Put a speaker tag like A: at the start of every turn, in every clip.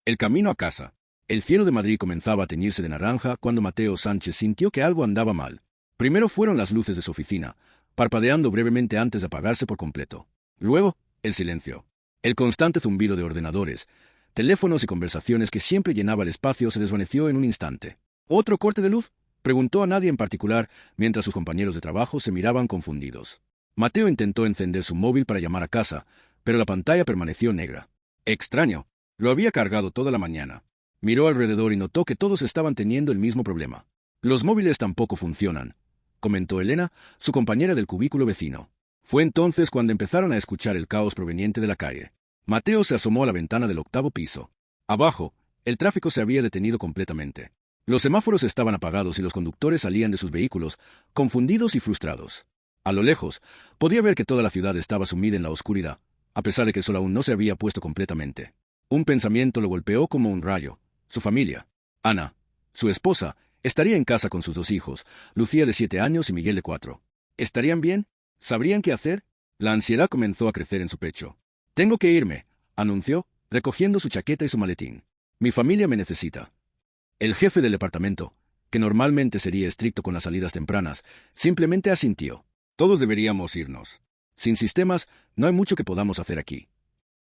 A: El camino a casa. El cielo de Madrid comenzaba a teñirse de naranja cuando Mateo Sánchez sintió que algo andaba mal. Primero fueron las luces de su oficina, parpadeando brevemente antes de apagarse por completo. Luego, el silencio. El constante zumbido de ordenadores, teléfonos y conversaciones que siempre llenaba el espacio se desvaneció en un instante. ¿Otro corte de luz? Preguntó a nadie en particular, mientras sus compañeros de trabajo se miraban confundidos. Mateo intentó encender su móvil para llamar a casa, pero la pantalla permaneció negra. Extraño. Lo había cargado toda la mañana. Miró alrededor y notó que todos estaban teniendo el mismo problema. Los móviles tampoco funcionan, comentó Elena, su compañera del cubículo vecino. Fue entonces cuando empezaron a escuchar el caos proveniente de la calle. Mateo se asomó a la ventana del 8º piso. Abajo, el tráfico se había detenido completamente. Los semáforos estaban apagados y los conductores salían de sus vehículos, confundidos y frustrados. A lo lejos, podía ver que toda la ciudad estaba sumida en la oscuridad, a pesar de que el sol aún no se había puesto completamente. Un pensamiento lo golpeó como un rayo. Su familia. Ana, su esposa, estaría en casa con sus 2 hijos, Lucía de 7 años y Miguel de 4. ¿Estarían bien? ¿Sabrían qué hacer? La ansiedad comenzó a crecer en su pecho. Tengo que irme, anunció, recogiendo su chaqueta y su maletín. Mi familia me necesita. El jefe del departamento, que normalmente sería estricto con las salidas tempranas, simplemente asintió. Todos deberíamos irnos. Sin sistemas, no hay mucho que podamos hacer aquí.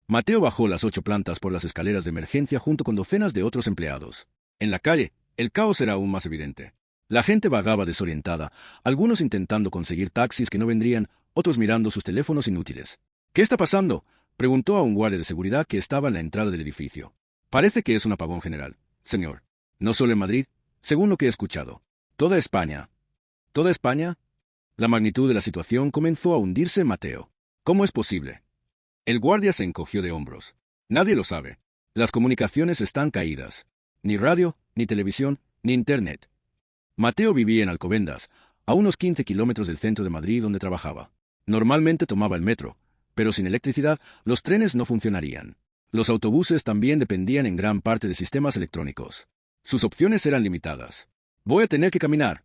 A: Mateo bajó las 8 plantas por las escaleras de emergencia junto con docenas de otros empleados. En la calle, el caos era aún más evidente. La gente vagaba desorientada, algunos intentando conseguir taxis que no vendrían, otros mirando sus teléfonos inútiles. ¿Qué está pasando?, preguntó a un guardia de seguridad que estaba en la entrada del edificio. Parece que es un apagón general, señor. No solo en Madrid, según lo que he escuchado. Toda España. ¿Toda España? La magnitud de la situación comenzó a hundirse en Mateo. ¿Cómo es posible? El guardia se encogió de hombros. Nadie lo sabe. Las comunicaciones están caídas. Ni radio, ni televisión, ni internet. Mateo vivía en Alcobendas, a unos 15 kilómetros del centro de Madrid donde trabajaba. Normalmente tomaba el metro, pero sin electricidad los trenes no funcionarían. Los autobuses también dependían en gran parte de sistemas electrónicos. Sus opciones eran limitadas. Voy a tener que caminar,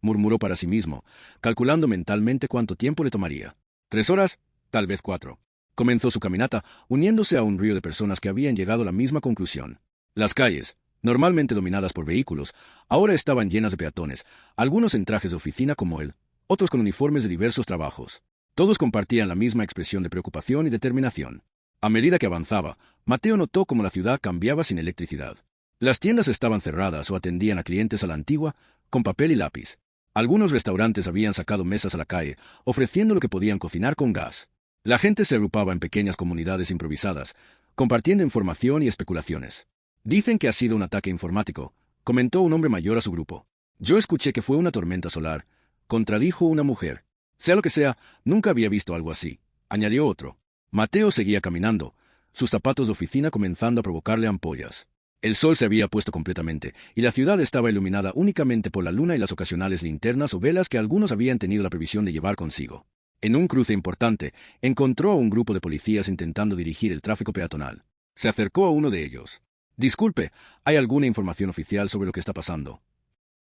A: murmuró para sí mismo, calculando mentalmente cuánto tiempo le tomaría. 3 horas, tal vez 4. Comenzó su caminata, uniéndose a un río de personas que habían llegado a la misma conclusión. Las calles, normalmente dominadas por vehículos, ahora estaban llenas de peatones, algunos en trajes de oficina como él, otros con uniformes de diversos trabajos. Todos compartían la misma expresión de preocupación y determinación. A medida que avanzaba, Mateo notó cómo la ciudad cambiaba sin electricidad. Las tiendas estaban cerradas o atendían a clientes a la antigua, con papel y lápiz. Algunos restaurantes habían sacado mesas a la calle, ofreciendo lo que podían cocinar con gas. La gente se agrupaba en pequeñas comunidades improvisadas, compartiendo información y especulaciones. Dicen que ha sido un ataque informático, comentó un hombre mayor a su grupo. Yo escuché que fue una tormenta solar, contradijo una mujer. Sea lo que sea, nunca había visto algo así, añadió otro. Mateo seguía caminando, sus zapatos de oficina comenzando a provocarle ampollas. El sol se había puesto completamente, y la ciudad estaba iluminada únicamente por la luna y las ocasionales linternas o velas que algunos habían tenido la previsión de llevar consigo. En un cruce importante, encontró a un grupo de policías intentando dirigir el tráfico peatonal. Se acercó a uno de ellos. Disculpe, ¿hay alguna información oficial sobre lo que está pasando?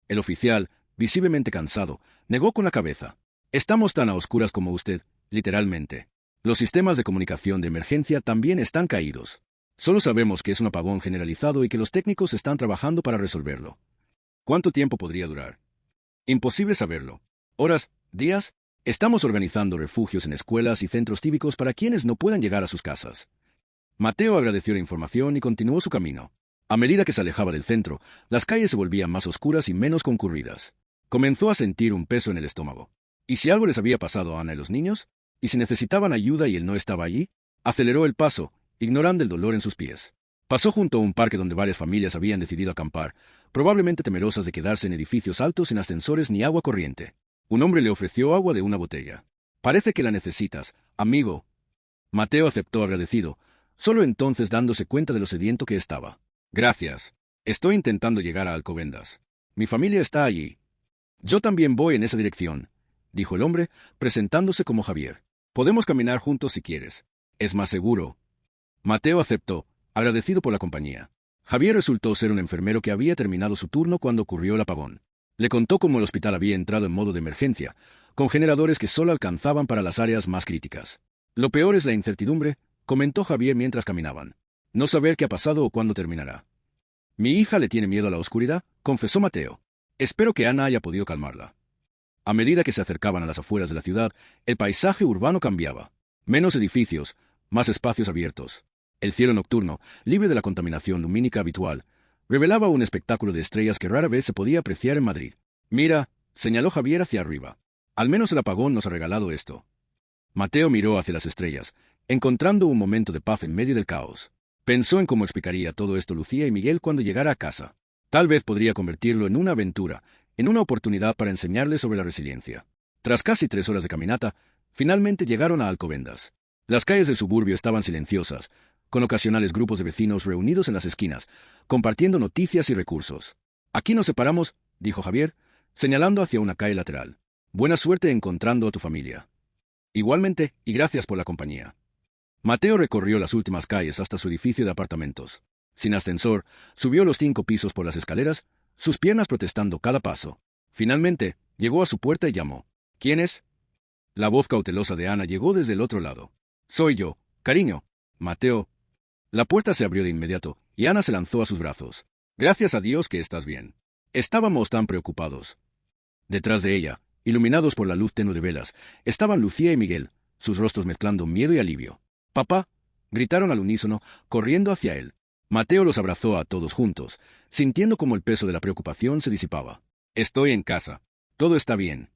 A: El oficial, visiblemente cansado, negó con la cabeza. Estamos tan a oscuras como usted, literalmente. Los sistemas de comunicación de emergencia también están caídos. Solo sabemos que es un apagón generalizado y que los técnicos están trabajando para resolverlo. ¿Cuánto tiempo podría durar? Imposible saberlo. ¿Horas? ¿Días? Estamos organizando refugios en escuelas y centros cívicos para quienes no puedan llegar a sus casas. Mateo agradeció la información y continuó su camino. A medida que se alejaba del centro, las calles se volvían más oscuras y menos concurridas. Comenzó a sentir un peso en el estómago. ¿Y si algo les había pasado a Ana y los niños? ¿Y si necesitaban ayuda y él no estaba allí? Aceleró el paso, ignorando el dolor en sus pies. Pasó junto a un parque donde varias familias habían decidido acampar, probablemente temerosas de quedarse en edificios altos sin ascensores ni agua corriente. Un hombre le ofreció agua de una botella. Parece que la necesitas, amigo. Mateo aceptó agradecido, solo entonces dándose cuenta de lo sediento que estaba. Gracias. Estoy intentando llegar a Alcobendas. Mi familia está allí. Yo también voy en esa dirección, dijo el hombre, presentándose como Javier. Podemos caminar juntos si quieres. Es más seguro. Mateo aceptó, agradecido por la compañía. Javier resultó ser un enfermero que había terminado su turno cuando ocurrió el apagón. Le contó cómo el hospital había entrado en modo de emergencia, con generadores que solo alcanzaban para las áreas más críticas. Lo peor es la incertidumbre, comentó Javier mientras caminaban. No saber qué ha pasado o cuándo terminará. Mi hija le tiene miedo a la oscuridad, confesó Mateo. Espero que Ana haya podido calmarla. A medida que se acercaban a las afueras de la ciudad, el paisaje urbano cambiaba. Menos edificios, más espacios abiertos. El cielo nocturno, libre de la contaminación lumínica habitual, revelaba un espectáculo de estrellas que rara vez se podía apreciar en Madrid. Mira, señaló Javier hacia arriba. Al menos el apagón nos ha regalado esto. Mateo miró hacia las estrellas, encontrando un momento de paz en medio del caos. Pensó en cómo explicaría todo esto Lucía y Miguel cuando llegara a casa. Tal vez podría convertirlo en una aventura, en una oportunidad para enseñarles sobre la resiliencia. Tras casi 3 horas de caminata, finalmente llegaron a Alcobendas. Las calles del suburbio estaban silenciosas, con ocasionales grupos de vecinos reunidos en las esquinas, compartiendo noticias y recursos. Aquí nos separamos, dijo Javier, señalando hacia una calle lateral. Buena suerte encontrando a tu familia. Igualmente, y gracias por la compañía. Mateo recorrió las últimas calles hasta su edificio de apartamentos. Sin ascensor, subió los 5 pisos por las escaleras, sus piernas protestando cada paso. Finalmente, llegó a su puerta y llamó. ¿Quién es? La voz cautelosa de Ana llegó desde el otro lado. Soy yo, cariño. Mateo. La puerta se abrió de inmediato, y Ana se lanzó a sus brazos. Gracias a Dios que estás bien. Estábamos tan preocupados. Detrás de ella, iluminados por la luz tenue de velas, estaban Lucía y Miguel, sus rostros mezclando miedo y alivio. «¡Papá!», gritaron al unísono, corriendo hacia él. Mateo los abrazó a todos juntos, sintiendo como el peso de la preocupación se disipaba. «Estoy en casa. Todo está bien».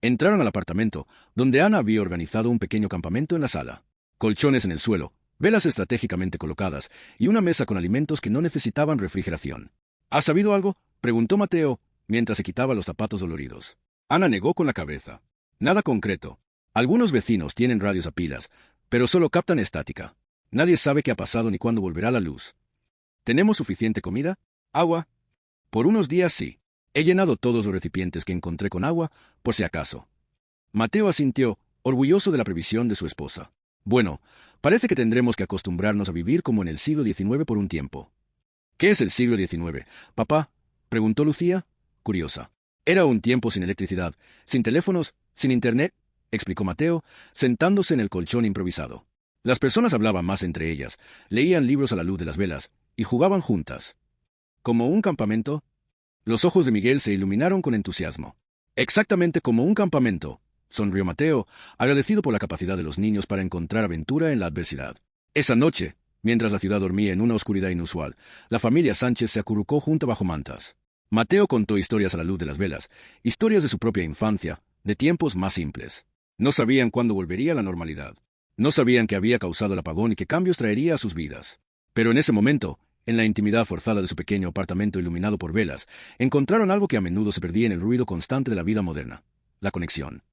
A: Entraron al apartamento, donde Ana había organizado un pequeño campamento en la sala. Colchones en el suelo, velas estratégicamente colocadas y una mesa con alimentos que no necesitaban refrigeración. ¿Has sabido algo?, preguntó Mateo, mientras se quitaba los zapatos doloridos. Ana negó con la cabeza. Nada concreto. Algunos vecinos tienen radios a pilas, pero solo captan estática. Nadie sabe qué ha pasado ni cuándo volverá la luz. ¿Tenemos suficiente comida? ¿Agua? Por unos días sí. He llenado todos los recipientes que encontré con agua, por si acaso. Mateo asintió, orgulloso de la previsión de su esposa. Bueno, parece que tendremos que acostumbrarnos a vivir como en el siglo XIX por un tiempo. ¿Qué es el siglo XIX, papá?, preguntó Lucía, curiosa. Era un tiempo sin electricidad, sin teléfonos, sin internet, explicó Mateo, sentándose en el colchón improvisado. Las personas hablaban más entre ellas, leían libros a la luz de las velas y jugaban juntas. ¿Como un campamento? Los ojos de Miguel se iluminaron con entusiasmo. Exactamente como un campamento, sonrió Mateo, agradecido por la capacidad de los niños para encontrar aventura en la adversidad. Esa noche, mientras la ciudad dormía en una oscuridad inusual, la familia Sánchez se acurrucó junto bajo mantas. Mateo contó historias a la luz de las velas, historias de su propia infancia, de tiempos más simples. No sabían cuándo volvería la normalidad. No sabían qué había causado el apagón y qué cambios traería a sus vidas. Pero en ese momento, en la intimidad forzada de su pequeño apartamento iluminado por velas, encontraron algo que a menudo se perdía en el ruido constante de la vida moderna: la conexión.